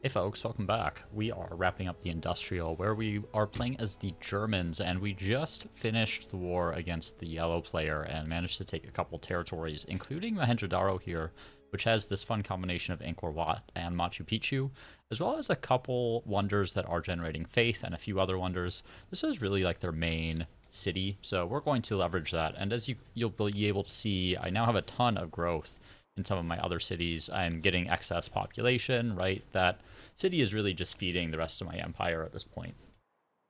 Hey folks, welcome back. We are wrapping up the Industrial, where we are playing as the Germans, and we just finished the war against the yellow player and managed to take a couple territories, including Mohenjo-Daro here, which has this fun combination of Angkor Wat and Machu Picchu, as well as a couple wonders that are generating faith and a few other wonders. This is really like their main city, so we're going to leverage that, and as you'll be able to see, I now have a ton of growth in some of my other cities. I'm getting excess population, right? That city is really just feeding the rest of my empire at this point.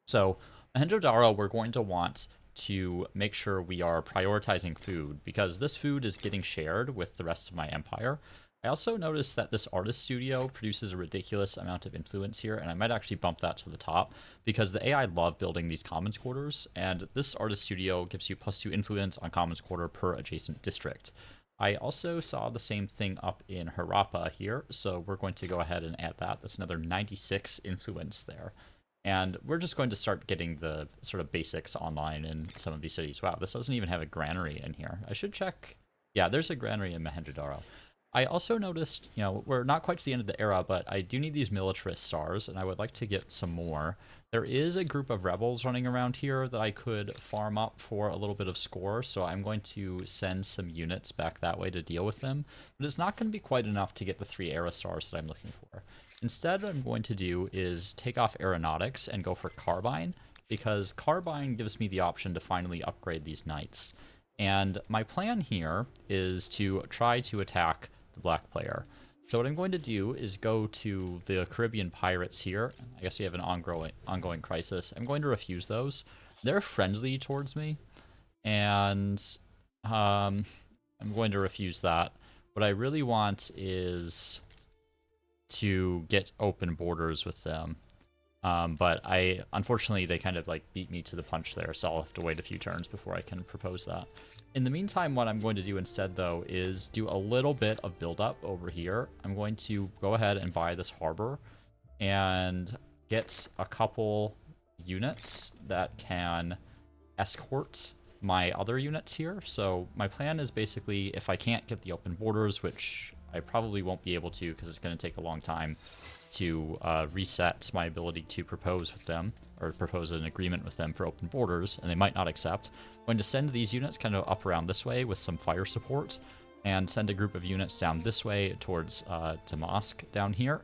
So Mohenjo-Daro, we're going to want to make sure we are prioritizing food because this food is getting shared with the rest of my empire. I also noticed that this artist studio produces a ridiculous amount of influence here, and I might actually bump that to the top because the AI love building these commons quarters, and this artist studio gives you +2 influence on commons quarter per adjacent district. I also saw the same thing up in Harappa here, so we're going to go ahead and add that. That's another 96 influence there. And we're just going to start getting the sort of basics online in some of these cities. Wow, this doesn't even have a granary in here. I should check. Yeah, there's a granary in Mohenjo-Daro. I also noticed, we're not quite to the end of the era, but I do need these militarist stars, and I would like to get some more. There is a group of rebels running around here that I could farm up for a little bit of score, so I'm going to send some units back that way to deal with them. But it's not going to be quite enough to get the 3 era stars that I'm looking for. Instead, what I'm going to do is take off aeronautics and go for carbine, because carbine gives me the option to finally upgrade these knights. And my plan here is to try to attack the black player. So what I'm going to do is go to the Caribbean pirates here. I guess we have an ongoing crisis. I'm going to refuse those. They're friendly towards me, and I'm going to refuse that. What I really want is to get open borders with them. But unfortunately, they kind of like beat me to the punch there, so I'll have to wait a few turns before I can propose that. In the meantime, what I'm going to do instead, though, is do a little bit of build-up over here. I'm going to go ahead and buy this harbor and get a couple units that can escort my other units here. So my plan is basically, if I can't get the open borders, which I probably won't be able to because it's going to take a long time to reset my ability to propose with them, or propose an agreement with them for open borders, and they might not accept. I'm going to send these units kind of up around this way with some fire support, and send a group of units down this way towards Damask down here,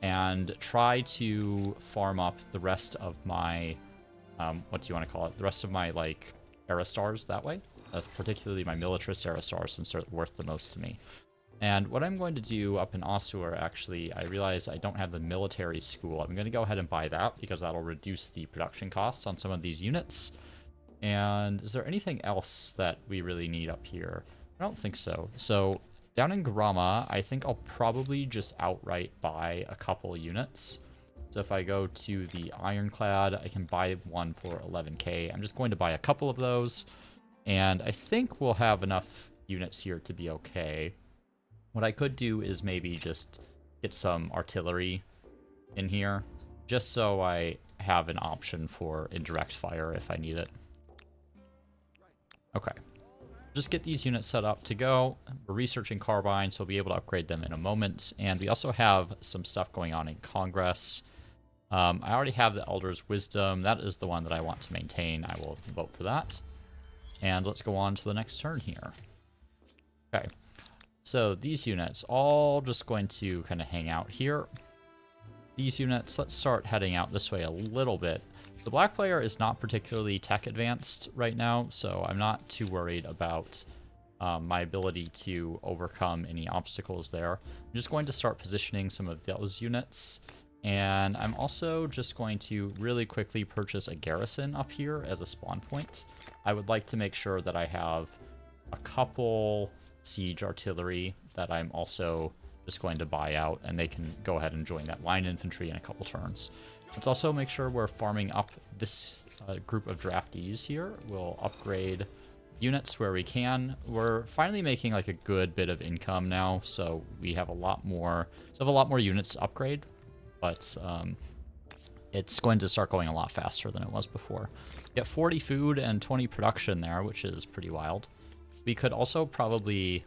and try to farm up the rest of my, what do you want to call it? The rest of my, like, era stars that way. Particularly my militarist era stars, since they're worth the most to me. And what I'm going to do up in Osur, actually, I realize I don't have the military school. I'm going to go ahead and buy that, because that'll reduce the production costs on some of these units. And is there anything else that we really need up here? I don't think so. So down in Grama, I think I'll probably just outright buy a couple units. So if I go to the Ironclad, I can buy one for 11k. I'm just going to buy a couple of those. And I think we'll have enough units here to be okay. What I could do is maybe just get some artillery in here, just so I have an option for indirect fire if I need it. Okay. Just get these units set up to go. We're researching carbine, so we'll be able to upgrade them in a moment. And we also have some stuff going on in Congress. I already have the Elder's Wisdom. That is the one that I want to maintain. I will vote for that. And let's go on to the next turn here. Okay. So these units, all just going to kind of hang out here. These units, let's start heading out this way a little bit. The black player is not particularly tech advanced right now, so I'm not too worried about my ability to overcome any obstacles there. I'm just going to start positioning some of those units, and I'm also just going to really quickly purchase a garrison up here as a spawn point. I would like to make sure that I have a couple siege artillery that I'm also just going to buy out, and they can go ahead and join that line infantry in a couple turns. Let's also make sure we're farming up this group of draftees here. We'll upgrade units where we can. We're finally making like a good bit of income now, so we have a lot more units to upgrade, but it's going to start going a lot faster than it was before. Get 40 food and 20 production there, which is pretty wild. We could also probably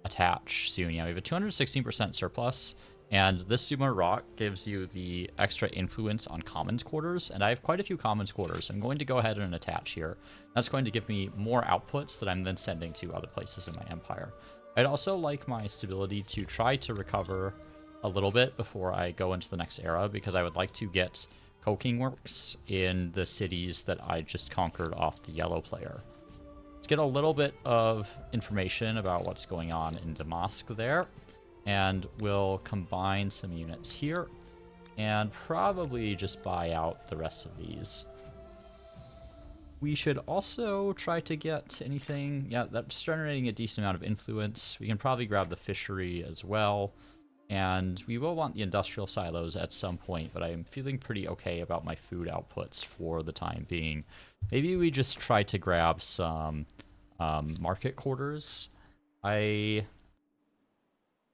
attach soon. Yeah, we have a 216% surplus, And this Sumo Rock gives you the extra influence on commons quarters, and I have quite a few commons quarters. I'm going to go ahead and attach here. That's going to give me more outputs that I'm then sending to other places in my empire. I'd also like my stability to try to recover a little bit before I go into the next era, because I would like to get coking works in the cities that I just conquered off the yellow player. Let's get a little bit of information about what's going on in Damask there. And we'll combine some units here and probably just buy out the rest of these. We should also try to get anything. Yeah, that's generating a decent amount of influence. We can probably grab the fishery as well. And we will want the industrial silos at some point, but I am feeling pretty okay about my food outputs for the time being. Maybe we just try to grab some market quarters.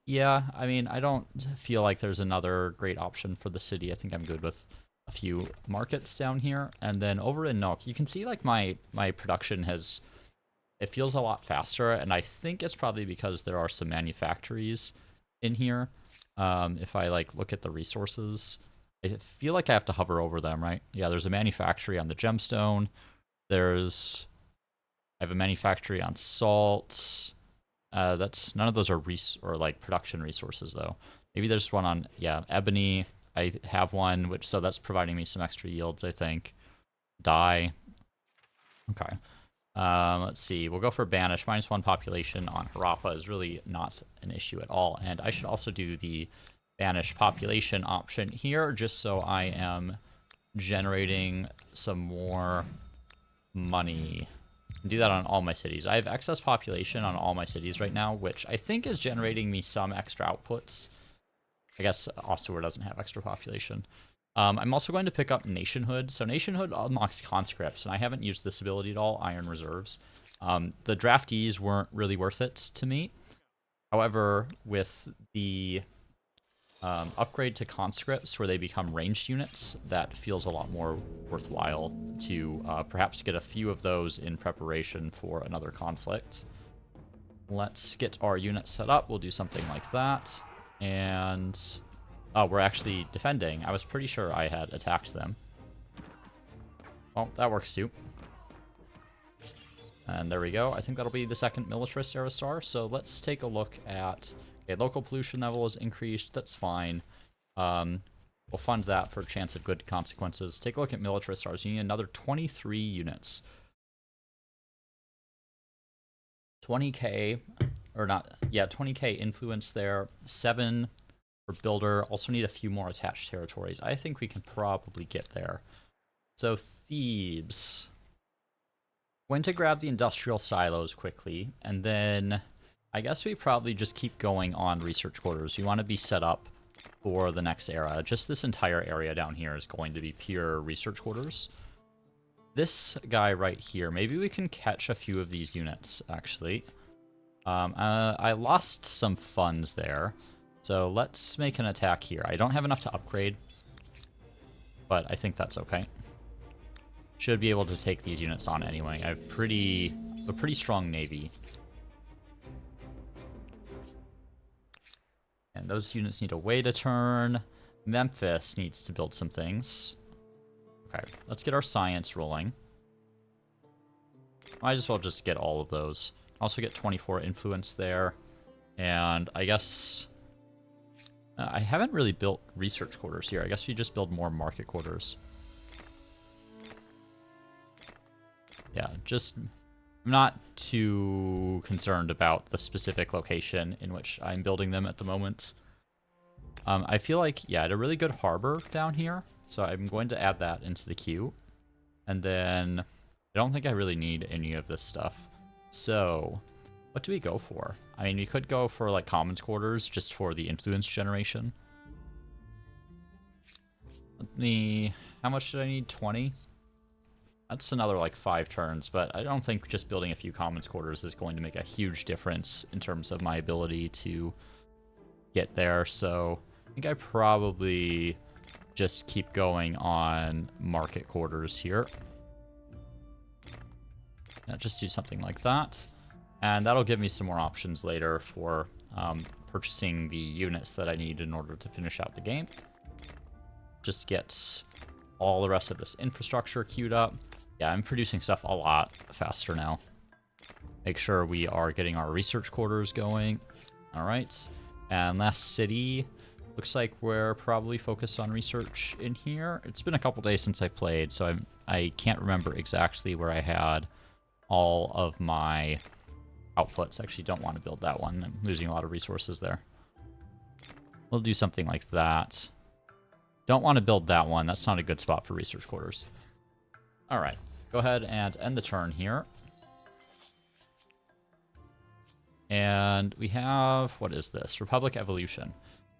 Yeah, I mean, I don't feel like there's another great option for the city. I think I'm good with a few markets down here. And then over in Nook, you can see like my production it feels a lot faster. And I think it's probably because there are some manufactories in here. If I like look at the resources, I feel like I have to hover over them, right? Yeah, there's a manufactory on the gemstone. I have a manufactory on salt. That's none of those are like production resources though. Maybe there's one on ebony. I have one, so that's providing me some extra yields, I think. Dye. Okay. Let's see. We'll go for banish. -1 population on Harappa is really not an issue at all. And I should also do the banish population option here, just so I am generating some more money. Do that on all my cities. I have excess population on all my cities right now, which I think is generating me some extra outputs. I guess Ostuar doesn't have extra population. I'm also going to pick up nationhood. So nationhood unlocks conscripts, and I haven't used this ability at all, iron reserves. The draftees weren't really worth it to me. However, with the upgrade to conscripts where they become ranged units, that feels a lot more worthwhile to perhaps get a few of those in preparation for another conflict. Let's get our unit set up. We'll do something like that. And oh, we're actually defending. I was pretty sure I had attacked them. Well, that works too. And there we go. I think that'll be the second militarist era star. So let's take a look at... Okay, local pollution level is increased. That's fine. We'll fund that for a chance of good consequences. Take a look at militarist stars. You need another 23 units. 20k, or not, yeah, 20k influence there. 7 for builder. Also need a few more attached territories. I think we can probably get there. So Thebes. Going to grab the industrial silos quickly, and then I guess we probably just keep going on research quarters. We want to be set up for the next era. Just this entire area down here is going to be pure research quarters. This guy right here, maybe we can catch a few of these units, actually. I lost some funds there, so let's make an attack here. I don't have enough to upgrade, but I think that's okay. Should be able to take these units on anyway. I have a pretty strong navy. And those units need a way to turn. Memphis needs to build some things. Okay, let's get our science rolling. Might as well just get all of those. Also get 24 influence there. And I guess... I haven't really built research quarters here. I guess we just build more market quarters. Yeah, just... I'm not too concerned about the specific location in which I'm building them at the moment. I feel like, yeah, I had a really good harbor down here, so I'm going to add that into the queue. And then I don't think I really need any of this stuff. So what do we go for? I mean, we could go for like commons quarters just for the influence generation. How much did I need? 20? That's another like 5 turns, but I don't think just building a few commons quarters is going to make a huge difference in terms of my ability to get there. So I think I probably just keep going on market quarters here. Just do something like that. And that'll give me some more options later for purchasing the units that I need in order to finish out the game. Just get all the rest of this infrastructure queued up. Yeah, I'm producing stuff a lot faster now. Make sure we are getting our research quarters going. All right. And last city. Looks like we're probably focused on research in here. It's been a couple days since I played, so I can't remember exactly where I had all of my outputs. I actually don't want to build that one. I'm losing a lot of resources there. We'll do something like that. Don't want to build that one. That's not a good spot for research quarters. All right. Go ahead and end the turn here. And we have, what is this? Republic Evolution.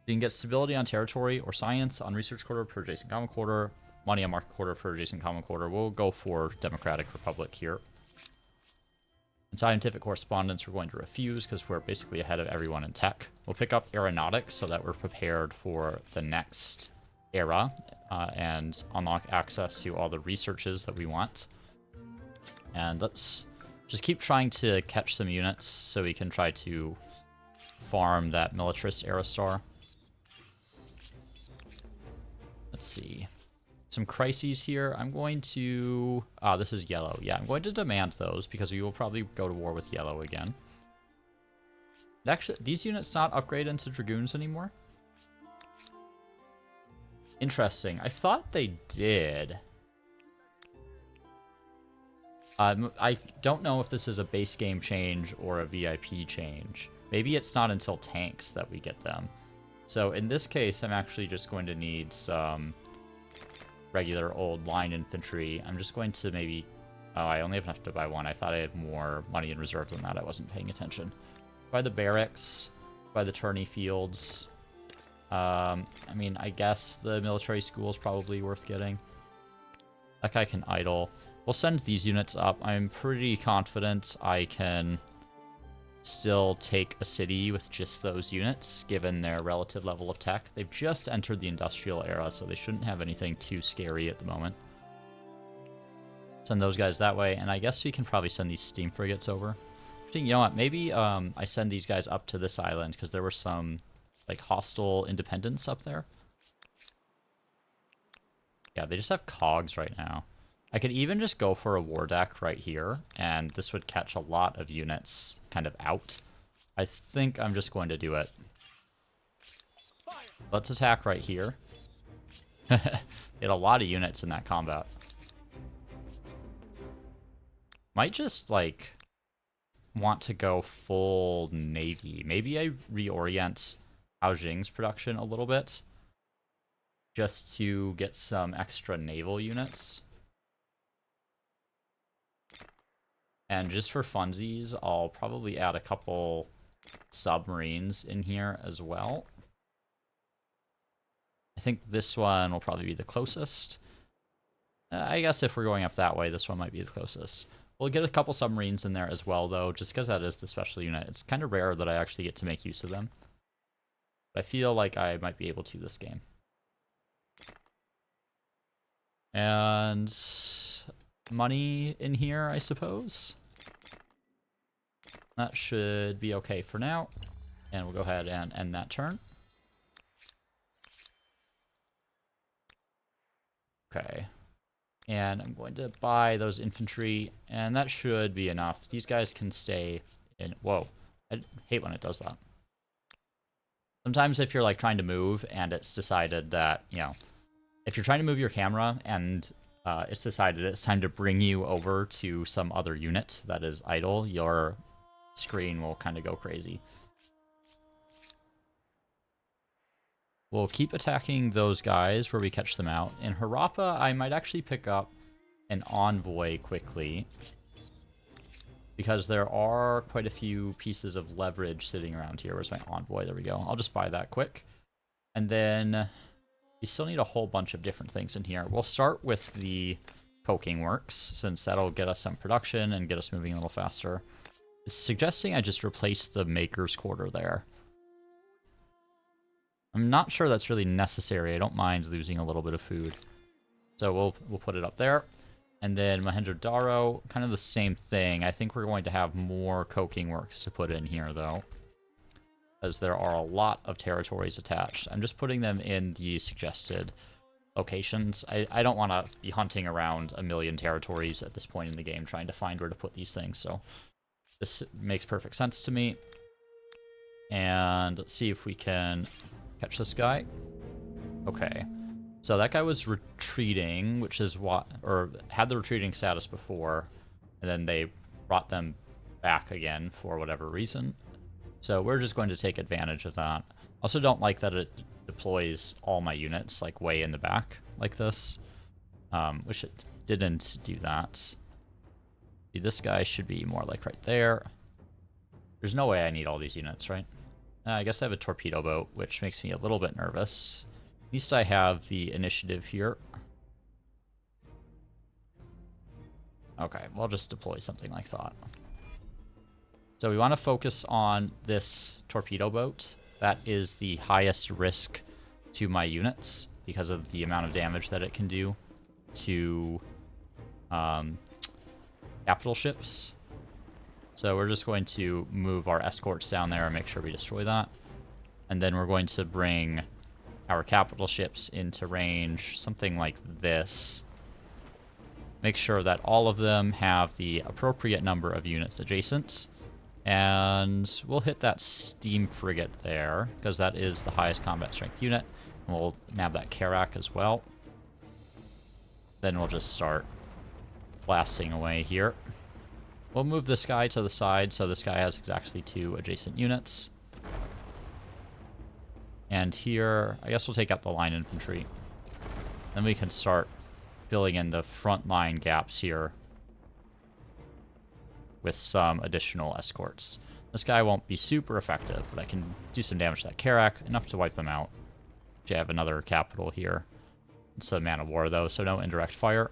You can get stability on territory or science on research quarter per adjacent common quarter, money on market quarter per adjacent common quarter. We'll go for Democratic Republic here. In scientific correspondence, we're going to refuse because we're basically ahead of everyone in tech. We'll pick up aeronautics so that we're prepared for the next era and unlock access to all the researches that we want. And let's just keep trying to catch some units so we can try to farm that militarist era star. Let's see. Some crises here. I'm going to... this is yellow. Yeah, I'm going to demand those because we will probably go to war with yellow again. Actually, these units not upgrade into dragoons anymore? Interesting. I thought they did. I don't know if this is a base game change or a VIP change. Maybe it's not until tanks that we get them. So in this case, I'm actually just going to need some regular old line infantry. I'm just going to maybe... Oh, I only have enough to buy one. I thought I had more money in reserve than that. I wasn't paying attention. Buy the barracks. Buy the tourney fields. I mean, I guess the military school is probably worth getting. That guy can idle. We'll send these units up. I'm pretty confident I can still take a city with just those units, given their relative level of tech. They've just entered the industrial era, so they shouldn't have anything too scary at the moment. Send those guys that way, and I guess we can probably send these steam frigates over. You know what? Maybe I send these guys up to this island, because there were some like hostile independents up there. Yeah, they just have cogs right now. I could even just go for a war deck right here, and this would catch a lot of units kind of out. I think I'm just going to do it. Let's attack right here. Get a lot of units in that combat. Might just, like, want to go full navy. Maybe I reorient Hao Jing's production a little bit, just to get some extra naval units. And just for funsies, I'll probably add a couple submarines in here as well. I think this one will probably be the closest. I guess if we're going up that way, this one might be the closest. We'll get a couple submarines in there as well, though, just because that is the special unit. It's kind of rare that I actually get to make use of them. But I feel like I might be able to this game. And money in here, I suppose. That should be okay for now. And we'll go ahead and end that turn. Okay. And I'm going to buy those infantry, and that should be enough. These guys can stay in... Whoa. I hate when it does that. Sometimes if you're, like, trying to move, and it's decided that, you know, if you're trying to move your camera, and it's decided it's time to bring you over to some other unit that is idle, your screen will kind of go crazy. We'll keep attacking those guys where we catch them out. In Harappa, I might actually pick up an envoy quickly, because there are quite a few pieces of leverage sitting around here. Where's my envoy? There we go. I'll just buy that quick. And then we still need a whole bunch of different things in here. We'll start with the coking works, since that'll get us some production and get us moving a little faster. It's suggesting I just replace the maker's quarter there. I'm not sure that's really necessary. I don't mind losing a little bit of food. So we'll put it up there. And then Mohenjo-Daro, kind of the same thing. I think we're going to have more coking works to put in here, though. as there are a lot of territories attached. I'm just putting them in the suggested locations. I don't want to be hunting around a million territories at this point in the game trying to find where to put these things, so this makes perfect sense to me. And let's see if we can catch this guy. Okay. So that guy was retreating, which is what, or had the retreating status before, and then they brought them back again for whatever reason. So we're just going to take advantage of that. Also don't like that it deploys all my units like way in the back like this. Wish it didn't do that. See, this guy should be more like right there. There's no way I need all these units, right? I guess I have a torpedo boat, which makes me a little bit nervous. At least I have the initiative here. Okay, we'll just deploy something like that. So we want to focus on this torpedo boat. That is the highest risk to my units because of the amount of damage that it can do to capital ships. So we're just going to move our escorts down there and make sure we destroy that. And then we're going to bring our capital ships into range, something like this. Make sure that all of them have the appropriate number of units adjacent. And we'll hit that steam frigate there, because that is the highest combat strength unit. And we'll nab that Karak as well. Then we'll just start blasting away here. We'll move this guy to the side, so this guy has exactly 2 adjacent units. And here, I guess we'll take out the line infantry. Then we can start filling in the front line gaps here with some additional escorts. This guy won't be super effective, but I can do some damage to that Karak, enough to wipe them out. Actually, I have another capital here. It's a man of war, though, so no indirect fire.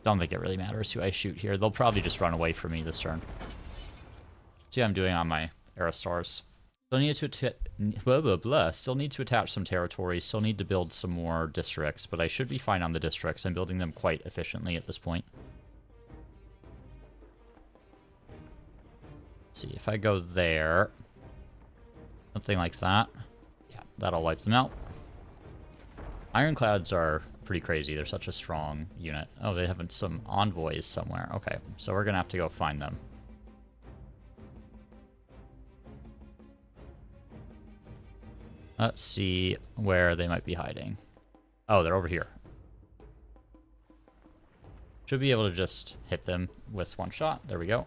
Don't think it really matters who I shoot here. They'll probably just run away from me this turn. See how I'm doing on my Aerostars. Still need to Still need to attach some territories. Still need to build some more districts, but I should be fine on the districts. I'm building them quite efficiently at this point. Let's see if I go there, something like that. Yeah, that'll wipe them out. Ironclads are pretty crazy. They're such a strong unit. Oh, they have some envoys somewhere. Okay, so we're gonna have to go find them. Let's see where they might be hiding. Oh, they're over here. Should be able to just hit them with one shot. There we go.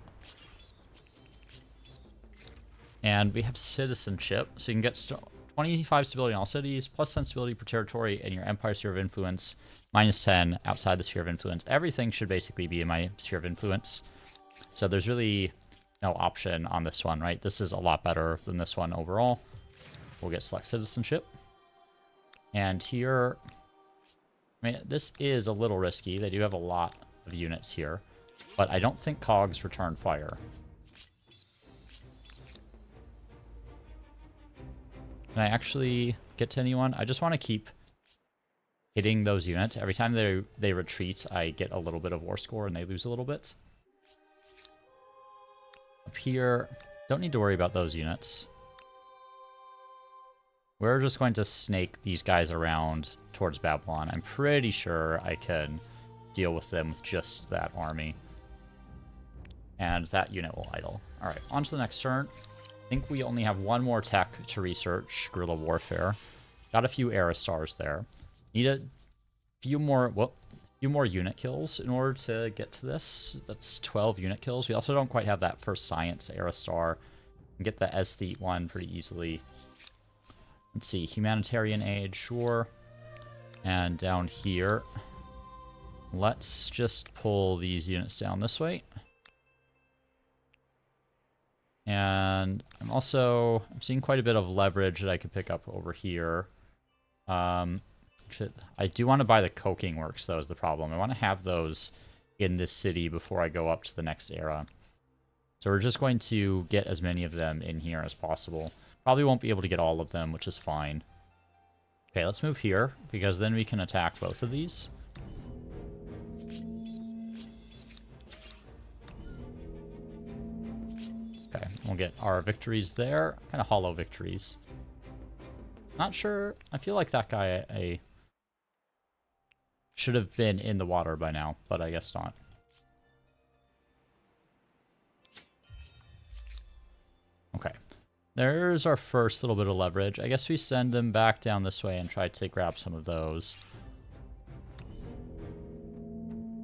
And we have citizenship, so you can get 25 stability in all cities, plus 10 stability per territory in your empire sphere of influence, minus 10 outside the sphere of influence. Everything should basically be in my sphere of influence. So there's really no option on this one, right? This is a lot better than this one overall. We'll get select citizenship. And here, I mean, this is a little risky. They do have a lot of units here, but I don't think cogs return fire. Can I actually get to anyone? I just want to keep hitting those units. Every time they retreat, I get a little bit of war score and they lose a little bit. Up here, don't need to worry about those units. We're just going to snake these guys around towards Babylon. I'm pretty sure I can deal with them with just that army. And that unit will idle. Alright, on to the next turn. I think we only have one more tech to research, guerrilla warfare. Got a few Aerostars there. Need a few more, unit kills in order to get to this. That's 12 unit kills. We also don't quite have that first science Aerostar. Can get the aesthete one pretty easily. Let's see, humanitarian aid, sure. And down here, let's just pull these units down this way. And I'm seeing quite a bit of leverage that I could pick up over here. I do want to buy the coking works, though, is the problem. I want to have those in this city before I go up to the next era. So we're just going to get as many of them in here as possible. Probably won't be able to get all of them, which is fine. Okay, let's move here, because then we can attack both of these. Okay, we'll get our victories there. Kind of hollow victories. Not sure. I feel like that guy should have been in the water by now, but I guess not. Okay. There's our first little bit of leverage. I guess we send them back down this way and try to grab some of those.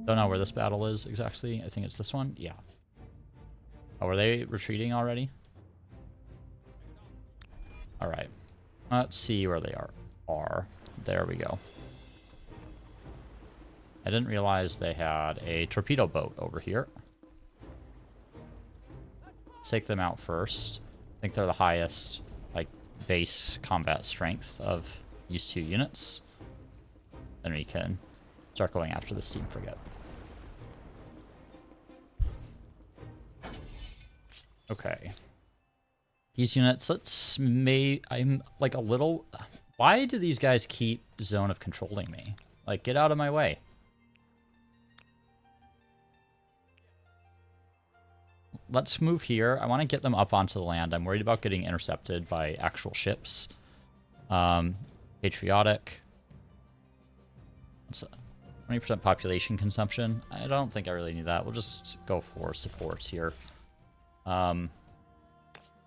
Don't know where this battle is exactly. I think it's this one. Yeah. Oh, are they retreating already? All right. Let's see where they are. There we go. I didn't realize they had a torpedo boat over here. Let's take them out first. I think they're the highest, like, base combat strength of these two units. Then we can start going after the steam frigate. Okay. These units, I'm like a little... Why do these guys keep zone of controlling me? Like, get out of my way. Let's move here. I want to get them up onto the land. I'm worried about getting intercepted by actual ships. Patriotic. What's 20% population consumption? I don't think I really need that. We'll just go for supports here.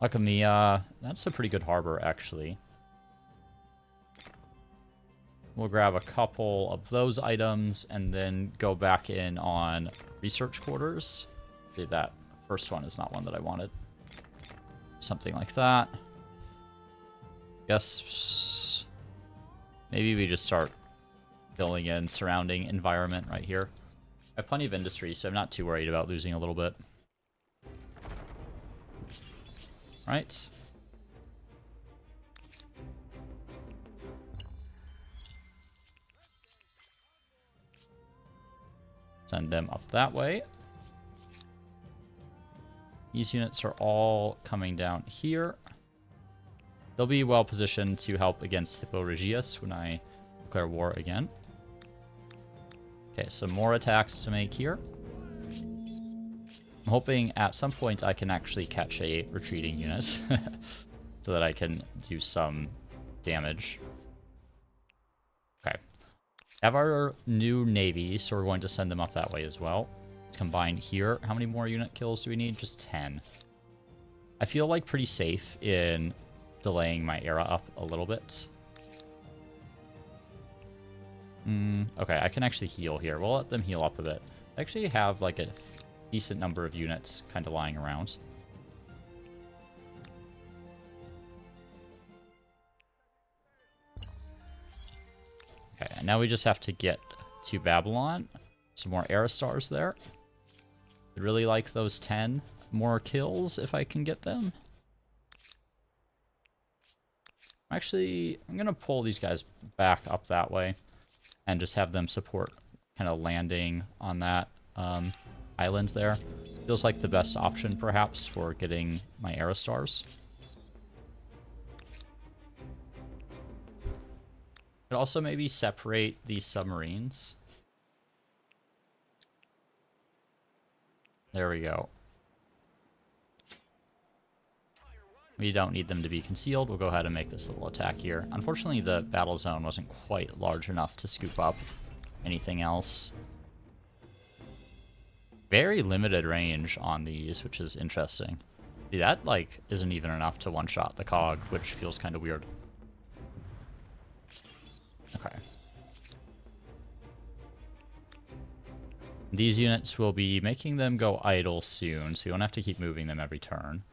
Lakamia, that's a pretty good harbor, actually. We'll grab a couple of those items and then go back in on research quarters. See, that first one is not one that I wanted. Something like that. Guess maybe we just start filling in surrounding environment right here. I have plenty of industry, so I'm not too worried about losing a little bit. Right. Send them up that way. These units are all coming down here. They'll be well positioned to help against Hippo Regius when I declare war again. Okay, some more attacks to make here. I'm hoping at some point I can actually catch a retreating unit so that I can do some damage. Okay. Have our new navy, so we're going to send them up that way as well. Let's combine here. How many more unit kills do we need? Just 10. I feel like pretty safe in delaying my era up a little bit. Okay, I can actually heal here. We'll let them heal up a bit. I actually have like a decent number of units kind of lying around. Okay, and now we just have to get to Babylon. Some more Aerostars there. I really like those 10 more kills if I can get them. Actually, I'm going to pull these guys back up that way and just have them support kind of landing on that island there. Feels like the best option, perhaps, for getting my Aerostars. Could also maybe separate these submarines. There we go. We don't need them to be concealed. We'll go ahead and make this little attack here. Unfortunately, the battle zone wasn't quite large enough to scoop up anything else. Very limited range on these, which is interesting. See, that, like, isn't even enough to one-shot the cog, which feels kind of weird. Okay. These units will be making them go idle soon, so you won't have to keep moving them every turn.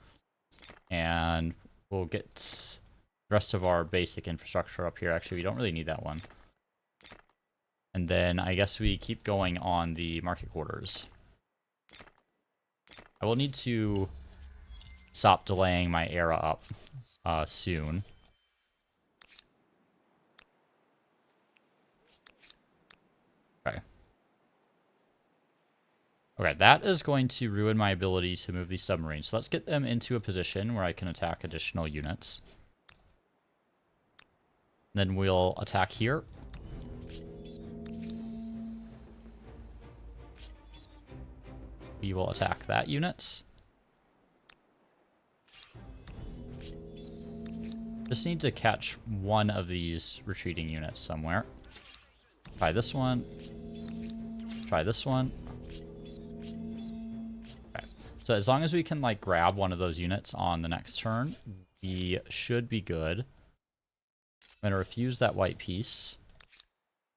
And we'll get the rest of our basic infrastructure up here. Actually, we don't really need that one. And then I guess we keep going on the market quarters. I will need to stop delaying my era up soon. Okay. Okay, that is going to ruin my ability to move these submarines. So let's get them into a position where I can attack additional units. Then we'll attack here. We will attack that unit. Just need to catch one of these retreating units somewhere. Try this one. Try this one. Okay. So as long as we can, like, grab one of those units on the next turn, we should be good. I'm going to refuse that white piece.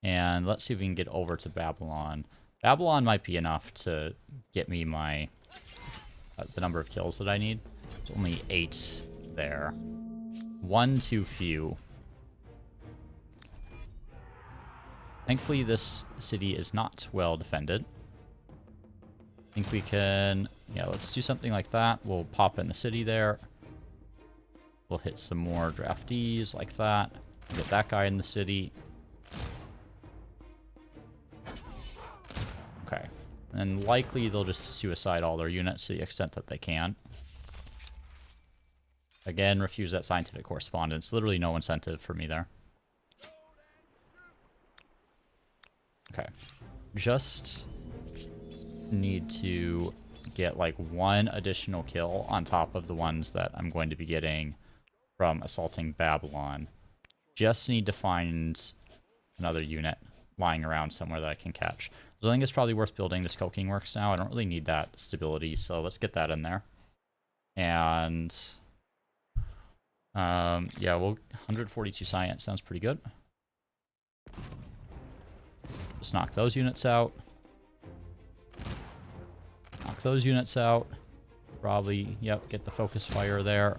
And let's see if we can get over to Babylon. Babylon might be enough to get me my the number of kills that I need. It's only 8 there. 1 too few. Thankfully, this city is not well defended. I think we can... Yeah, let's do something like that. We'll pop in the city there. We'll hit some more draftees like that. Get that guy in the city. Okay. And likely they'll just suicide all their units to the extent that they can. Again, refuse that scientific correspondence. Literally no incentive for me there. Okay. Just need to get like 1 additional kill on top of the ones that I'm going to be getting from assaulting Babylon. Just need to find another unit lying around somewhere that I can catch. So I think it's probably worth building the Skulking Works now. I don't really need that stability, so let's get that in there. And yeah, well, 142 science sounds pretty good. Just knock those units out. Knock those units out. Probably, yep, get the focus fire there.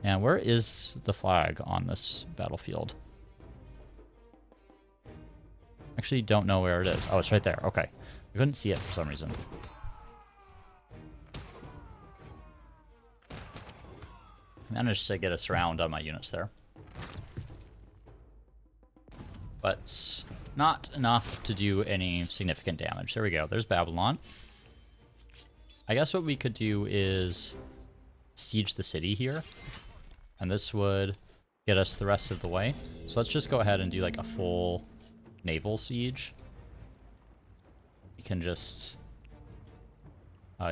And where is the flag on this battlefield? Actually, don't know where it is. Oh, it's right there. Okay. I couldn't see it for some reason. Managed to get a surround on my units there. But not enough to do any significant damage. There we go. There's Babylon. I guess what we could do is siege the city here. And this would get us the rest of the way. So let's just go ahead and do like a full naval siege. You can just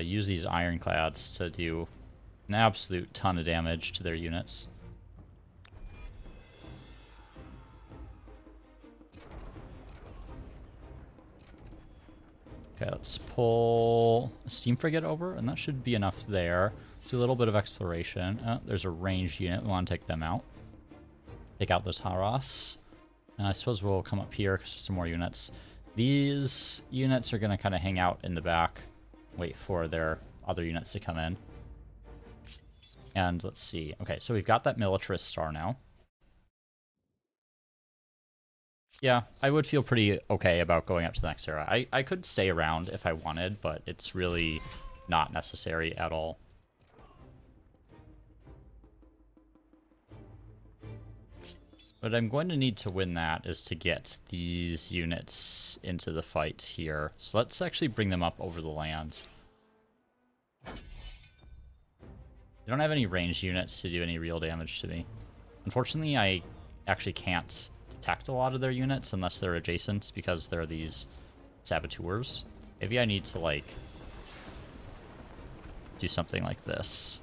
use these ironclads to do an absolute ton of damage to their units. Okay, let's pull a steam frigate over, and that should be enough there. Do a little bit of exploration. Oh, there's a ranged unit. We want to take them out. Take out those Haras. And I suppose we'll come up here because there's some more units. These units are going to kind of hang out in the back. Wait for their other units to come in. And let's see. Okay, so we've got that militarist star now. Yeah, I would feel pretty okay about going up to the next era. I could stay around if I wanted, but it's really not necessary at all. What I'm going to need to win that is to get these units into the fight here. So let's actually bring them up over the land. They don't have any ranged units to do any real damage to me. Unfortunately, I actually can't detect a lot of their units unless they're adjacent because they're these saboteurs. Maybe I need to, like, do something like this.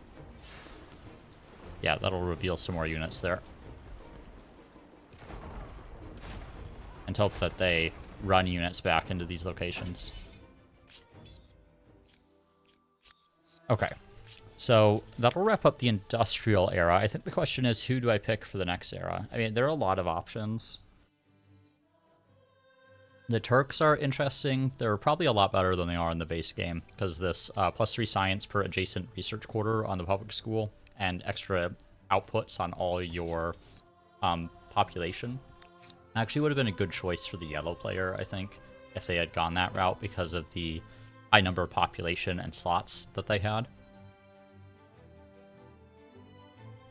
Yeah, that'll reveal some more units there. And hope that they run units back into these locations. Okay. So that'll wrap up the industrial era. I think the question is, who do I pick for the next era? I mean, there are a lot of options. The Turks are interesting. They're probably a lot better than they are in the base game, because this +3 science per adjacent research quarter on the public school and extra outputs on all your population actually would have been a good choice for the yellow player, I think, if they had gone that route because of the high number of population and slots that they had.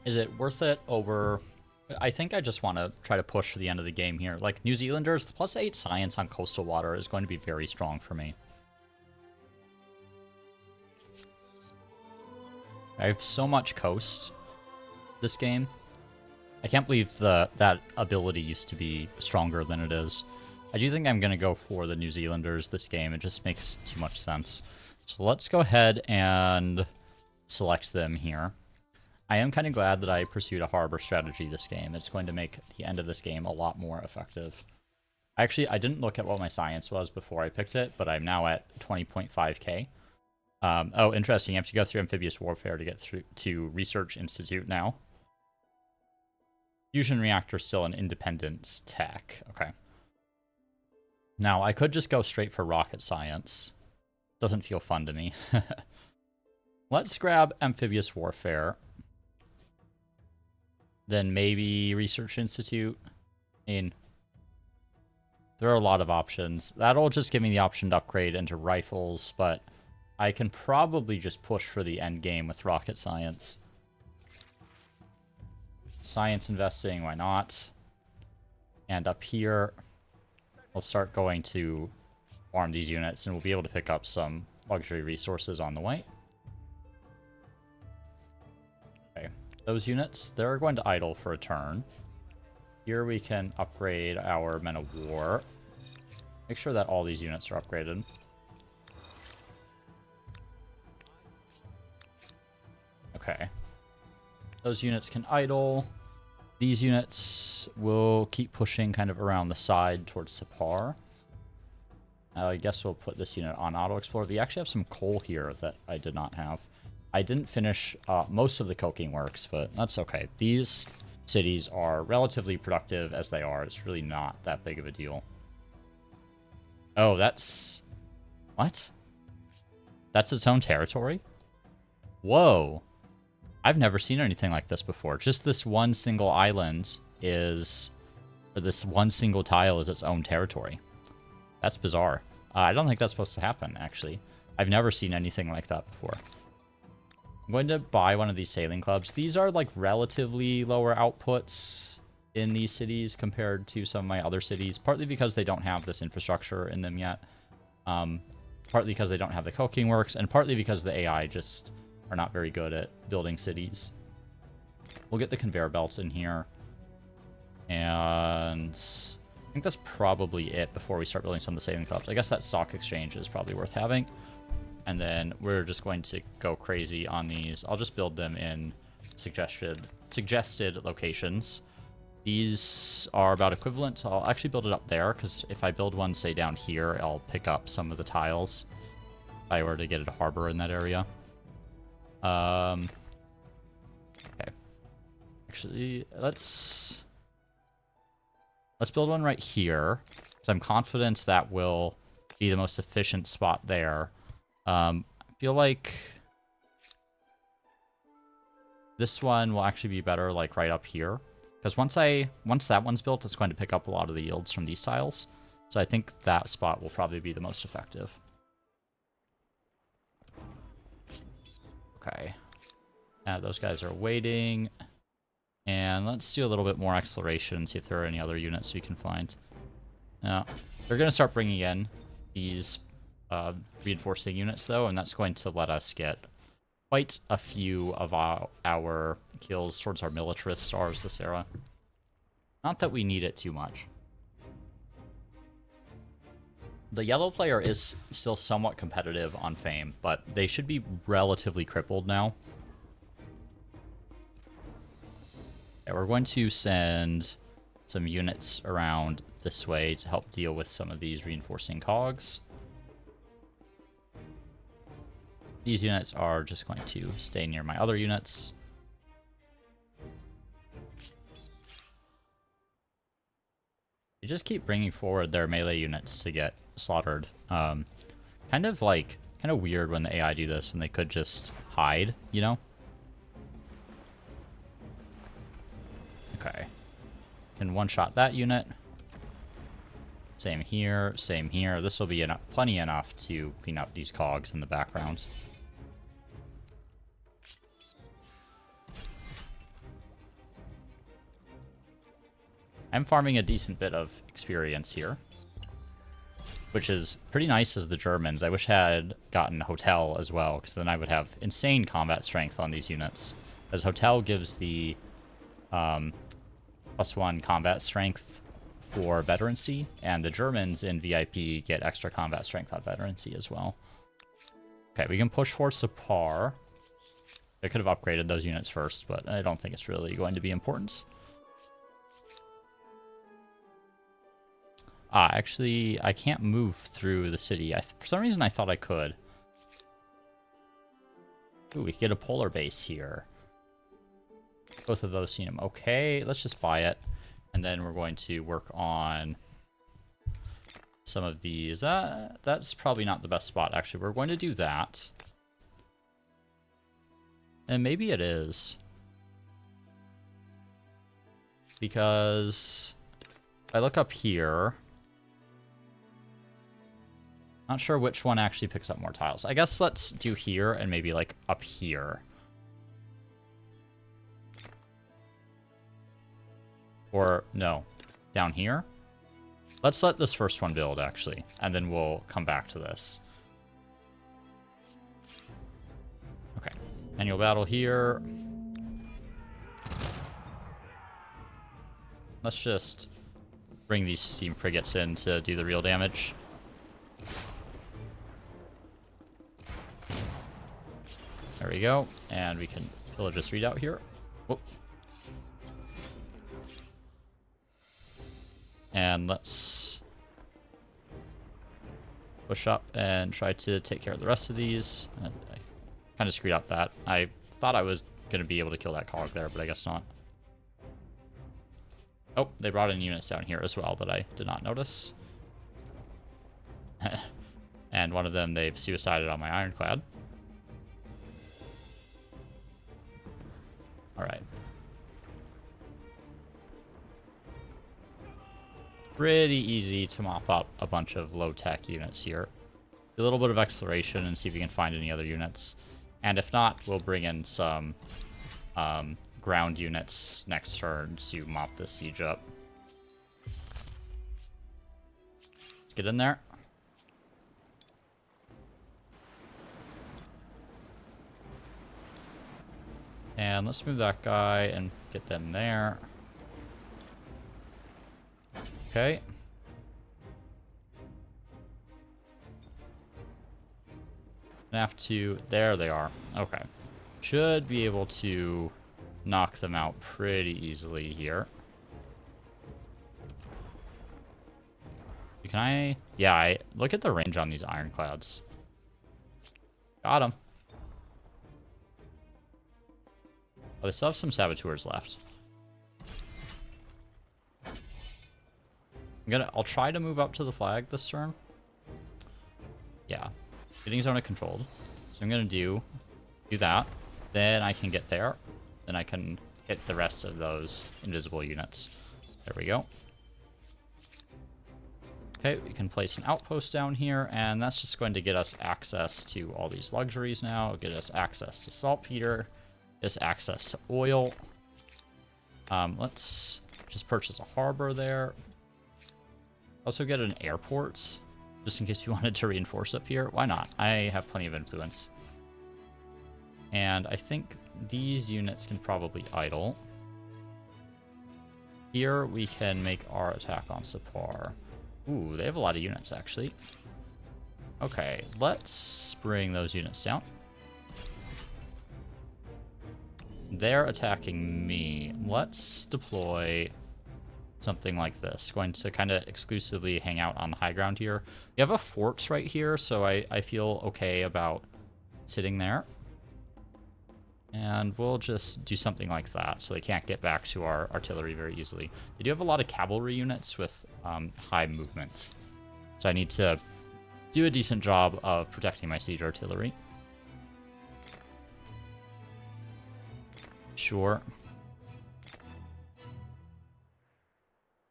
Is it worth it over... I think I just want to try to push for the end of the game here. Like, New Zealanders, the +8 science on coastal water is going to be very strong for me. I have so much coast this game. I can't believe that ability used to be stronger than it is. I do think I'm going to go for the New Zealanders this game. It just makes too much sense. So let's go ahead and select them here. I am kind of glad that I pursued a harbor strategy this game. It's going to make the end of this game a lot more effective. Actually, I didn't look at what my science was before I picked it, but I'm now at 20.5k. Oh, interesting. You have to go through amphibious warfare to get through to Research Institute now. Fusion reactor still an independence tech. Okay. Now, I could just go straight for rocket science. Doesn't feel fun to me. Let's grab amphibious warfare. Then maybe Research Institute. I mean, there are a lot of options. That'll just give me the option to upgrade into rifles, but I can probably just push for the end game with rocket science. Science investing, why not? And up here, we'll start going to farm these units, and we'll be able to pick up some luxury resources on the way. Okay, those units, they're going to idle for a turn. Here we can upgrade our men of war. Make sure that all these units are upgraded. Okay. Those units can idle. These units will keep pushing kind of around the side towards Sapar. I guess we'll put this unit on Auto Explorer. We actually have some coal here that I did not have. I didn't finish most of the coking works, but that's okay. These cities are relatively productive as they are. It's really not that big of a deal. Oh, that's... What? That's its own territory? Whoa. I've never seen anything like this before. Just this one single island is... Or this one single tile is its own territory. That's bizarre. I don't think that's supposed to happen, actually. I've never seen anything like that before. I'm going to buy one of these sailing clubs. These are, like, relatively lower outputs in these cities compared to some of my other cities, partly because they don't have this infrastructure in them yet, partly because they don't have the coking works, and partly because the AI just are not very good at building cities. We'll get the conveyor belts in here, and I think that's probably it before we start building some of the sailing clubs. I guess that stock exchange is probably worth having. And then we're just going to go crazy on these. I'll just build them in suggested locations. These are about equivalent. So I'll actually build it up there, because if I build one, say, down here, I'll pick up some of the tiles if I were to get a harbor in that area. Okay. Actually, let's build one right here, because I'm confident that will be the most efficient spot there. I feel like this one will actually be better, like, right up here. Because once that one's built, it's going to pick up a lot of the yields from these tiles. So I think that spot will probably be the most effective. Okay. Those guys are waiting. And let's do a little bit more exploration, see if there are any other units we can find. Now, they're going to start bringing in these reinforcing units, though, and that's going to let us get quite a few of our kills towards our militarist stars this era. Not that we need it too much. The yellow player is still somewhat competitive on Fame, but they should be relatively crippled now. Yeah, we're going to send some units around this way to help deal with some of these reinforcing cogs. These units are just going to stay near my other units. They just keep bringing forward their melee units to get slaughtered. Kind of weird when the AI do this, when they could just hide, you know? Okay. Can one-shot that unit. Same here, same here. This will be plenty enough to clean up these cogs in the background. I'm farming a decent bit of experience here, which is pretty nice as the Germans. I wish I had gotten Hotel as well, because then I would have insane combat strength on these units, as Hotel gives the +1 combat strength for veterancy, and the Germans in VIP get extra combat strength on veterancy as well. Okay, we can push for Sapar. I could have upgraded those units first, but I don't think it's really going to be important. Actually, I can't move through the city. For some reason, I thought I could. Ooh, we could get a polar base here. Both of those seem okay. Let's just buy it. And then we're going to work on some of these. That's probably not the best spot, actually. We're going to do that. And maybe it is. Because if I look up here... Not sure which one actually picks up more tiles. I guess let's do here and maybe like up here. Or no, down here. Let's let this first one build actually, and then we'll come back to this. Okay, annual battle here. Let's just bring these steam frigates in to do the real damage. There we go, and we can pillage this redoubt here. Whoop. And let's push up and try to take care of the rest of these. I kind of screwed up that. I thought I was going to be able to kill that cog there, but I guess not. Oh, they brought in units down here as well that I did not notice. And one of them, they've suicided on my ironclad. Alright. Pretty easy to mop up a bunch of low-tech units here. Do a little bit of exploration and see if we can find any other units. And if not, we'll bring in some ground units next turn to mop the siege up. Let's get in there. And let's move that guy and get them there. Okay. I have to... There they are. Okay. Should be able to knock them out pretty easily here. Can I... Yeah, look at the range on these ironclads. Got him. Oh, they still have some saboteurs left. I'll try to move up to the flag this turn. Yeah. Getting zone controlled. So I'm gonna do that. Then I can get there. Then I can hit the rest of those invisible units. There we go. Okay, we can place an outpost down here, and that's just going to get us access to all these luxuries now. It'll get us access to saltpeter. Is access to oil. Let's just purchase a harbor there. Also get an airport, just in case we wanted to reinforce up here. Why not? I have plenty of influence. And I think these units can probably idle. Here we can make our attack on Sapar. Ooh, they have a lot of units actually. Okay, let's bring those units down. They're attacking me. Let's deploy something like this. Going to kind of exclusively hang out on the high ground here. We have a fort right here, so I feel okay about sitting there. And we'll just do something like that, so they can't get back to our artillery very easily. They do have a lot of cavalry units with high movements. So I need to do a decent job of protecting my siege artillery. Sure.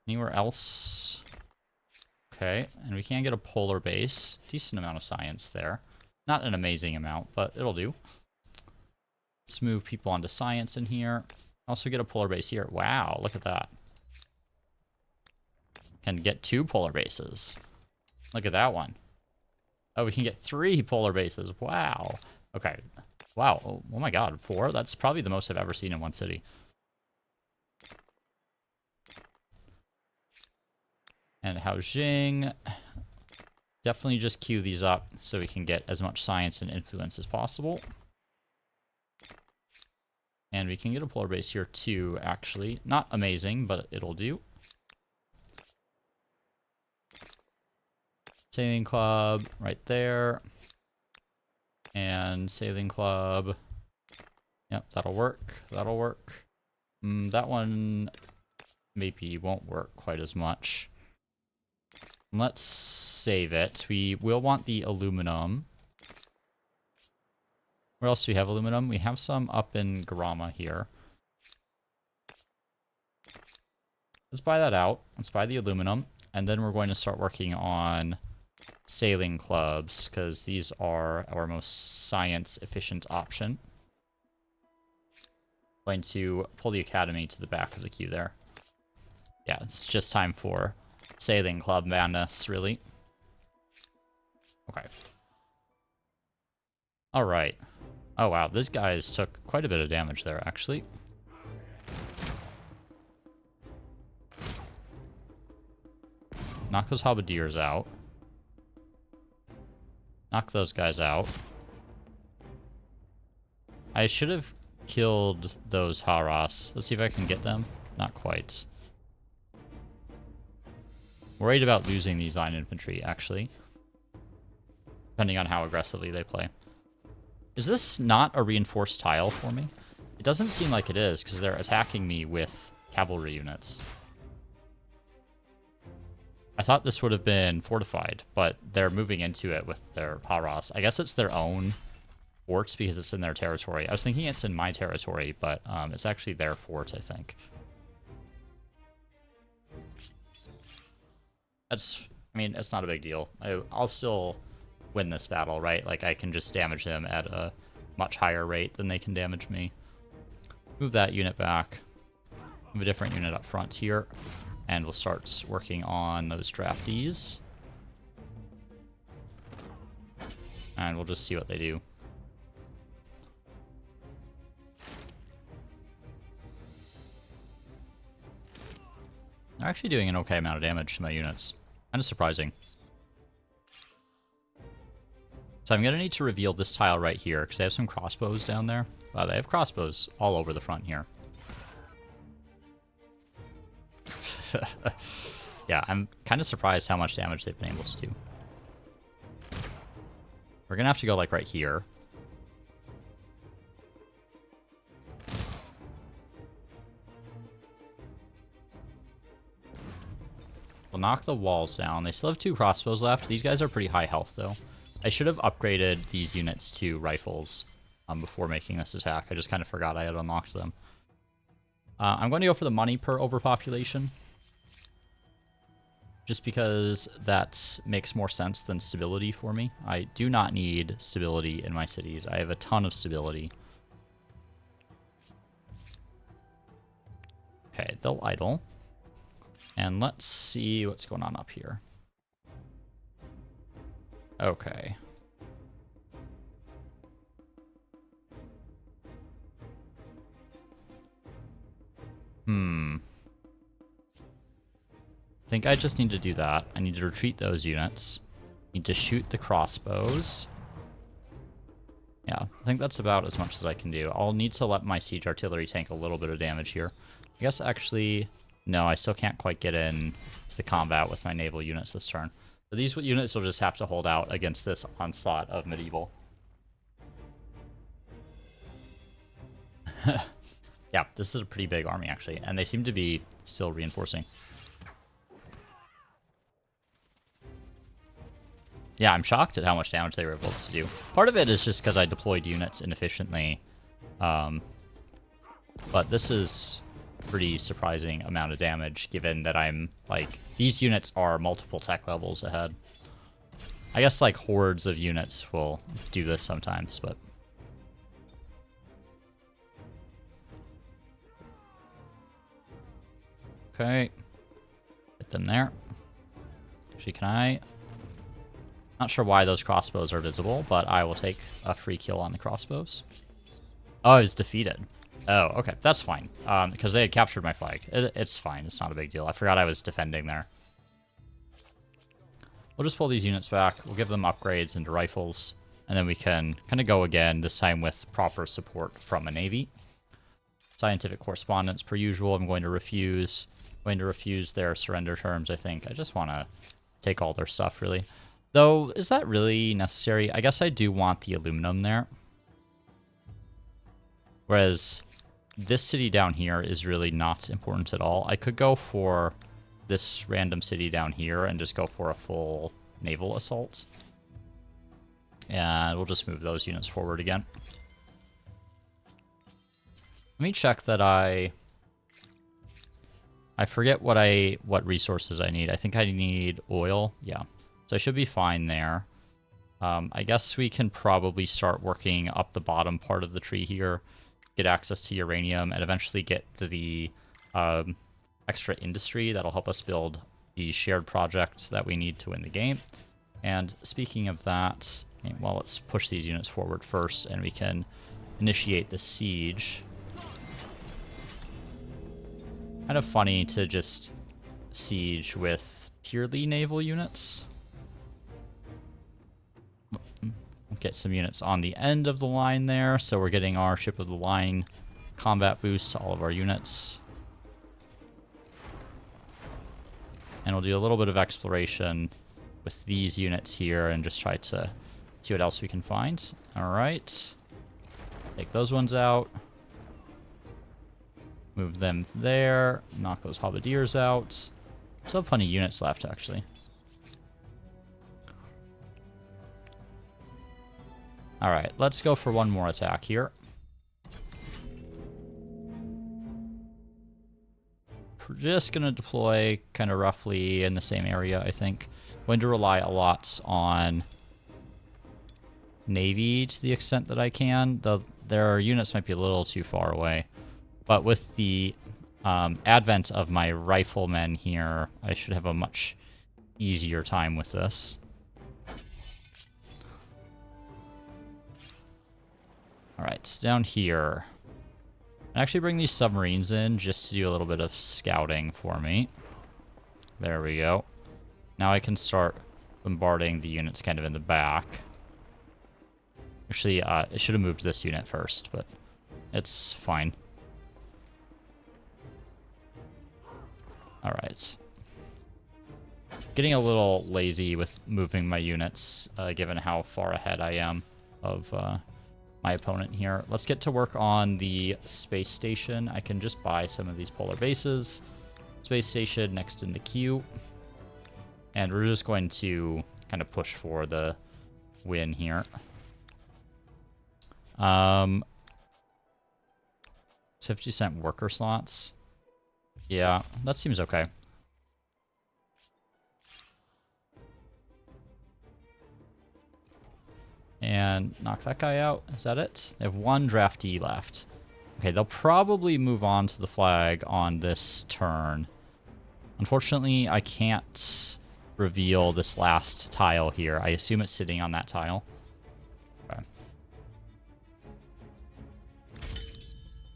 Anywhere else? Okay, and we can get a polar base. Decent amount of science there. Not an amazing amount, but it'll do. Let's move people onto science in here. Also get a polar base here. Wow, look at that. Can get 2 polar bases. Look at that one. Oh, we can get 3 polar bases. Wow. Okay. Wow. Oh my god, 4? That's probably the most I've ever seen in one city. And Haojing. Definitely just queue these up so we can get as much science and influence as possible. And we can get a polar base here too, actually. Not amazing, but it'll do. Sailing club right there. And sailing club. Yep, that'll work. That'll work. That one maybe won't work quite as much. Let's save it. We will want the aluminum. Where else do we have aluminum? We have some up in Garama here. Let's buy that out. Let's buy the aluminum. And then we're going to start working on sailing clubs, because these are our most science-efficient option. Going to pull the academy to the back of the queue there. Yeah, it's just time for sailing club madness, really. Okay. Alright. Oh wow, these guys took quite a bit of damage there, actually. Knock those halberdiers out. Knock those guys out. I should have killed those Haras. Let's see if I can get them. Not quite. Worried about losing these line infantry, actually. Depending on how aggressively they play. Is this not a reinforced tile for me? It doesn't seem like it is, because they're attacking me with cavalry units. I thought this would have been fortified, but they're moving into it with their Haras. I guess it's their own fort because it's in their territory. I was thinking it's in my territory, but it's actually their fort, I think. I mean, it's not a big deal. I'll still win this battle, right? Like, I can just damage them at a much higher rate than they can damage me. Move that unit back. Move a different unit up front here. And we'll start working on those draftees. And we'll just see what they do. They're actually doing an okay amount of damage to my units. Kind of surprising. So I'm going to need to reveal this tile right here, because they have some crossbows down there. Wow, they have crossbows all over the front here. Yeah, I'm kind of surprised how much damage they've been able to do. We're going to have to go, like, right here. We'll knock the walls down. They still have 2 crossbows left. These guys are pretty high health, though. I should have upgraded these units to rifles before making this attack. I just kind of forgot I had unlocked them. I'm going to go for the money per overpopulation. Just because that makes more sense than stability for me. I do not need stability in my cities. I have a ton of stability. Okay, they'll idle. And let's see what's going on up here. Okay. I think I just need to do that. I need to retreat those units. Need to shoot the crossbows. Yeah, I think that's about as much as I can do. I'll need to let my siege artillery tank a little bit of damage here. I guess actually, no, I still can't quite get in to the combat with my naval units this turn. So these units will just have to hold out against this onslaught of medieval. Yeah, this is a pretty big army, actually, and they seem to be still reinforcing. Yeah, I'm shocked at how much damage they were able to do. Part of it is just because I deployed units inefficiently. But this is pretty surprising amount of damage, given that I'm, like, these units are multiple tech levels ahead. I guess, like, hordes of units will do this sometimes, but... Okay. Get them there. Actually, can I... Not sure why those crossbows are visible, but I will take a free kill on the crossbows. Oh, I was defeated. Oh, okay. That's fine. Because they had captured my flag. It's fine. It's not a big deal. I forgot I was defending there. We'll just pull these units back. We'll give them upgrades into rifles. And then we can kind of go again, this time with proper support from a navy. Scientific correspondence per usual. I'm going to refuse. Their surrender terms, I think. I just want to take all their stuff, really. Though, is that really necessary? I guess I do want the aluminum there. Whereas this city down here is really not important at all. I could go for this random city down here and just go for a full naval assault. And we'll just move those units forward again. Let me check that I forget what resources I need. I think I need oil. Yeah. So I should be fine there. I guess we can probably start working up the bottom part of the tree here, get access to uranium, and eventually get to the extra industry that'll help us build the shared projects that we need to win the game. And speaking of that, well, let's push these units forward first, and we can initiate the siege. Kind of funny to just siege with purely naval units. Get some units on the end of the line there, so we're getting our ship of the line combat boosts, all of our units. And we'll do a little bit of exploration with these units here and just try to see what else we can find. Alright. Take those ones out. Move them there. Knock those halberdiers out. Still have plenty of units left, actually. Alright, let's go for one more attack here. We're just going to deploy kind of roughly in the same area, I think. Going to rely a lot on Navy to the extent that I can. Their units might be a little too far away. But with the advent of my riflemen here, I should have a much easier time with this. Alright, down here. I actually bring these submarines in just to do a little bit of scouting for me. There we go. Now I can start bombarding the units kind of in the back. Actually, I should have moved this unit first, but it's fine. Alright. Getting a little lazy with moving my units, given how far ahead I am of my opponent here. Let's get to work on the space station. I can just buy some of these polar bases. Space station next in the queue. And we're just going to kind of push for the win here. 50% worker slots. Yeah, that seems okay. And knock that guy out. Is that it? They have one draftee left. Okay, they'll probably move on to the flag on this turn. Unfortunately, I can't reveal this last tile here. I assume it's sitting on that tile.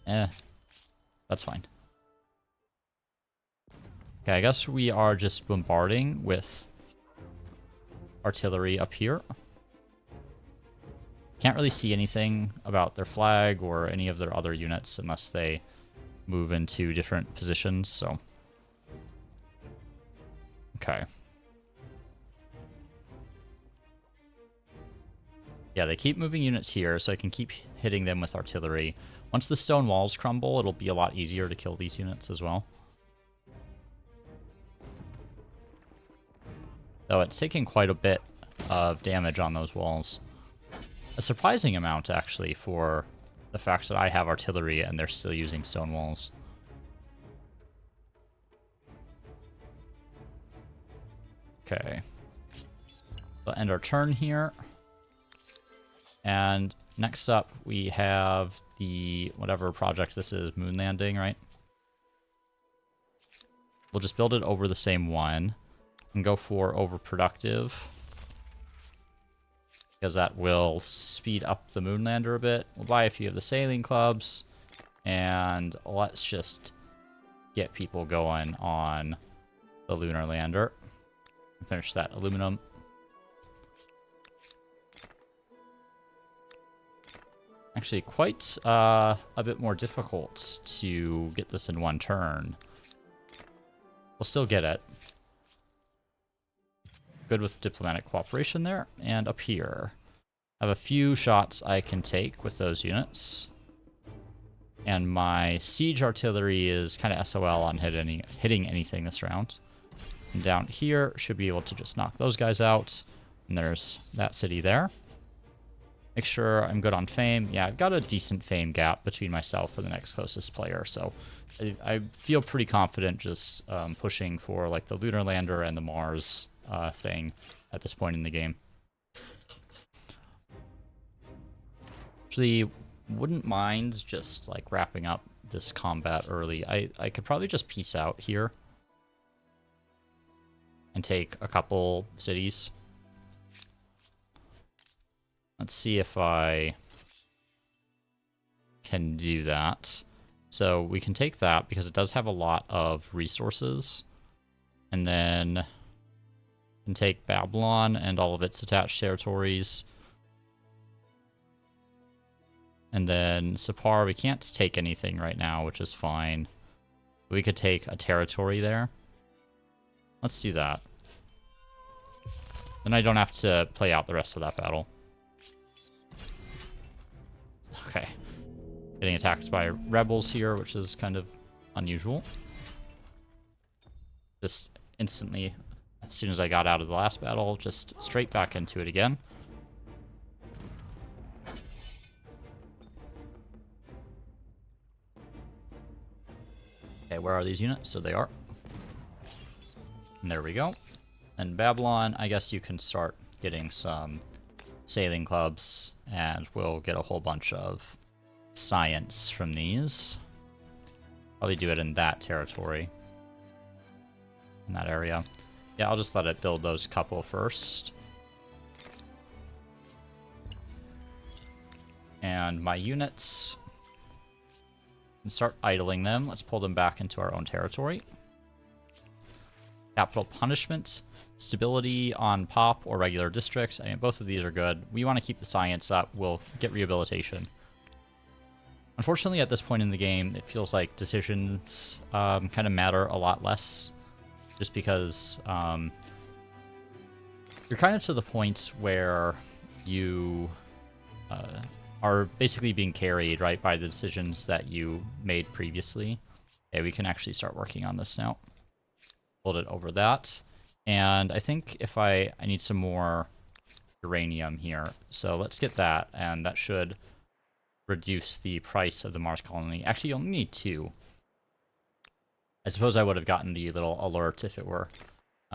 Okay. That's fine. Okay, I guess we are just bombarding with artillery up here. Can't really see anything about their flag or any of their other units unless they move into different positions, so. Okay. Yeah, they keep moving units here, so I can keep hitting them with artillery. Once the stone walls crumble, it'll be a lot easier to kill these units as well. Though it's taking quite a bit of damage on those walls. A surprising amount, actually, for the fact that I have artillery and they're still using stone walls. Okay. We'll end our turn here. And next up, we have the whatever project this is, moon landing, right? We'll just build it over the same one and go for overproductive, because that will speed up the moonlander a bit. We'll buy a few of the sailing clubs, and let's just get people going on the lunar lander. Finish that aluminum. Actually, quite a bit more difficult to get this in one turn. We'll still get it. Good with diplomatic cooperation there. And up here, I have a few shots I can take with those units. And my siege artillery is kind of SOL on hitting anything this round. And down here, should be able to just knock those guys out. And there's that city there. Make sure I'm good on fame. Yeah, I've got a decent fame gap between myself and the next closest player. So I feel pretty confident just pushing for like the Lunar Lander and the Mars thing at this point in the game. Actually, wouldn't mind just like wrapping up this combat early. I could probably just peace out here and take a couple cities. Let's see if I can do that. So we can take that because it does have a lot of resources. And then we can take Babylon and all of its attached territories. And then Sapar, we can't take anything right now, which is fine. We could take a territory there. Let's do that. Then I don't have to play out the rest of that battle. Okay. Getting attacked by rebels here, which is kind of unusual. Just instantly, as soon as I got out of the last battle, just straight back into it again. Okay, where are these units? So they are. And there we go. And Babylon, I guess you can start getting some sailing clubs, and we'll get a whole bunch of science from these. Probably do it in that territory. In that area. Yeah, I'll just let it build those couple first. And my units, and start idling them. Let's pull them back into our own territory. Capital punishment, stability on pop or regular districts. I mean, both of these are good. We want to keep the science up. We'll get rehabilitation. Unfortunately, at this point in the game, it feels like decisions kind of matter a lot less, just because you're kind of to the point where you are basically being carried, right, by the decisions that you made previously. Okay, we can actually start working on this now. Hold it over that. And I think if I need some more uranium here. So let's get that, and that should reduce the price of the Mars colony. Actually, you only need 2. I suppose I would have gotten the little alert if it were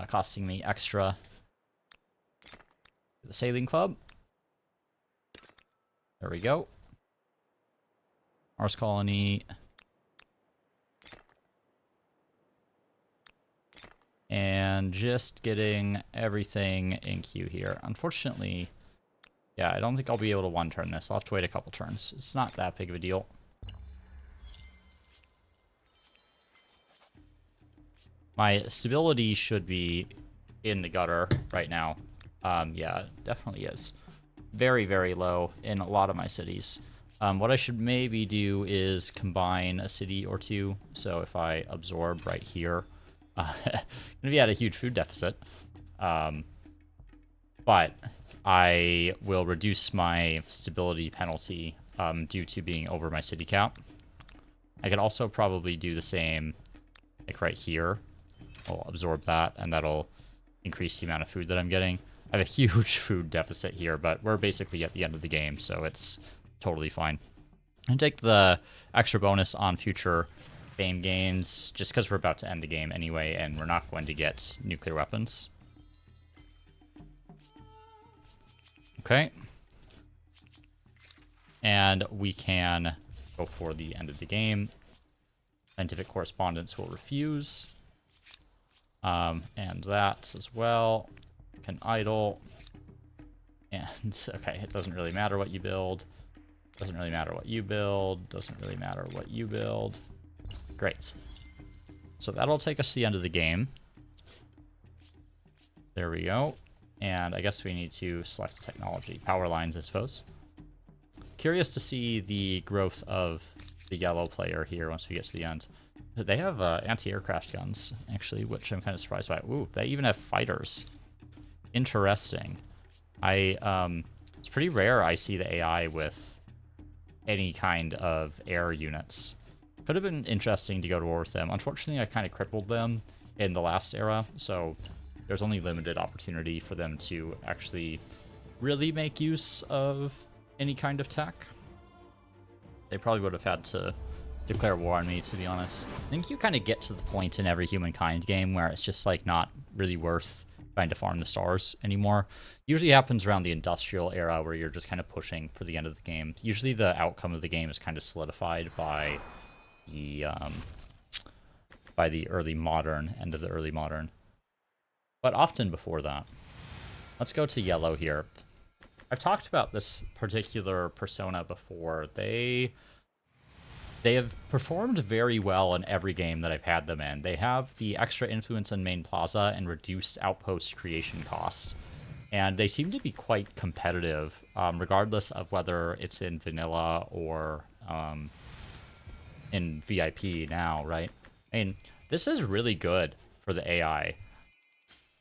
costing me extra. The sailing club. There we go. Mars colony. And just getting everything in queue here. Unfortunately, yeah, I don't think I'll be able to one-turn this. I'll have to wait a couple turns. It's not that big of a deal. My stability should be in the gutter right now. Yeah, it definitely is. Very, very low in a lot of my cities. What I should maybe do is combine a city or two. So if I absorb right here, gonna be at a huge food deficit. But I will reduce my stability penalty due to being over my city cap. I could also probably do the same like right here. I'll absorb that, and that'll increase the amount of food that I'm getting. I have a huge food deficit here, but we're basically at the end of the game, so it's totally fine. And take the extra bonus on future fame gains, just because we're about to end the game anyway, and we're not going to get nuclear weapons. Okay. And we can go for the end of the game. Scientific correspondence will refuse. And that as well. Can idle. And, okay, it doesn't really matter what you build. Doesn't really matter what you build. Doesn't really matter what you build. Great. So that'll take us to the end of the game. There we go. And I guess we need to select technology. Power lines, I suppose. curious to see the growth of the yellow player here once we get to the end. They have anti-aircraft guns, actually, which I'm kind of surprised by. Ooh, they even have fighters. Interesting. It's pretty rare I see the AI with any kind of air units. Could have been interesting to go to war with them. Unfortunately, I kind of crippled them in the last era, so there's only limited opportunity for them to actually really make use of any kind of tech. They probably would have had to declare war on me, to be honest. I think you kind of get to the point in every Humankind game where it's just like not really worth trying to farm the stars anymore. Usually happens around the industrial era where you're just kind of pushing for the end of the game. Usually the outcome of the game is kind of solidified by the early modern, end of the early modern. But often before that. Let's go to yellow here. I've talked about this particular persona before. They have performed very well in every game that I've had them in. They have the extra influence in main plaza and reduced outpost creation cost. And they seem to be quite competitive, regardless of whether it's in vanilla or in VIP now, right? I mean, this is really good for the AI.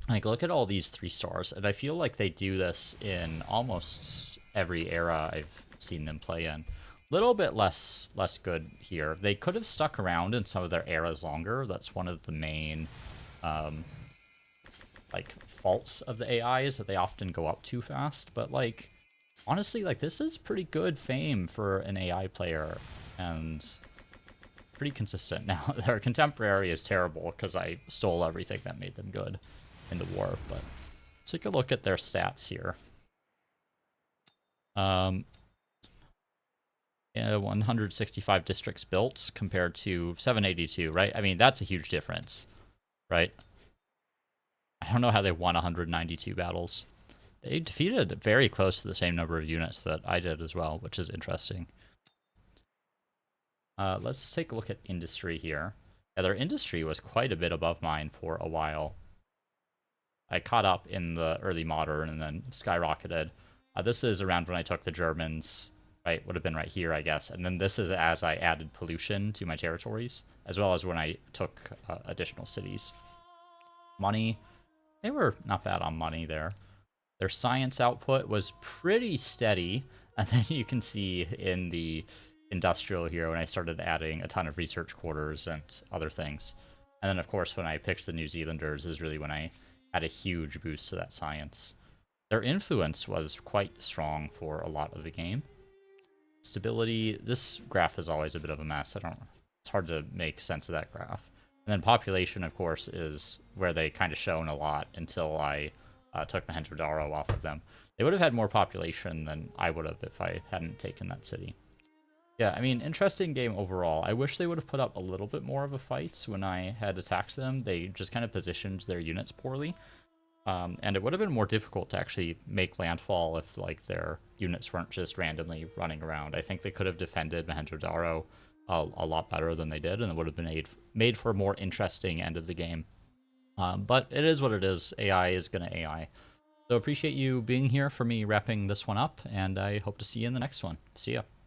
Like, look at all these 3 stars, and I feel like they do this in almost every era I've seen them play in. Little bit less good here. They could have stuck around in some of their eras longer. That's one of the main like faults of the AI, is that they often go up too fast. But like, honestly, like, this is pretty good fame for an AI player and pretty consistent. Now their contemporary is terrible because I stole everything that made them good in the war. But let's take a look at their stats here. Yeah, 165 districts built compared to 782, right? I mean, that's a huge difference, right? I don't know how they won 192 battles. They defeated very close to the same number of units that I did as well, which is interesting. Let's take a look at industry here. Yeah, their industry was quite a bit above mine for a while. I caught up in the early modern and then skyrocketed. This is around when I took the Germans. Right, would have been right here, I guess. And then this is as I added pollution to my territories, as well as when I took additional cities. Money, they were not bad on money there. Their science output was pretty steady. And then you can see in the industrial here when I started adding a ton of research quarters and other things. And then, of course, when I picked the New Zealanders is really when I had a huge boost to that science. Their influence was quite strong for a lot of the game. Stability, this graph is always a bit of a mess. It's hard to make sense of that graph. And then population, of course, is where they kind of shone a lot until I took Mohenjo-Daro off of them. They would have had more population than I would have if I hadn't taken that city. Yeah, I mean, interesting game overall. I wish they would have put up a little bit more of a fight when I had attacked them. They just kind of positioned their units poorly. And it would have been more difficult to actually make landfall if, like, their units weren't just randomly running around. I think they could have defended Mohenjo-Daro a lot better than they did, and it would have been made for a more interesting end of the game. But it is what it is. AI is going to AI. So appreciate you being here for me wrapping this one up, and I hope to see you in the next one. See ya.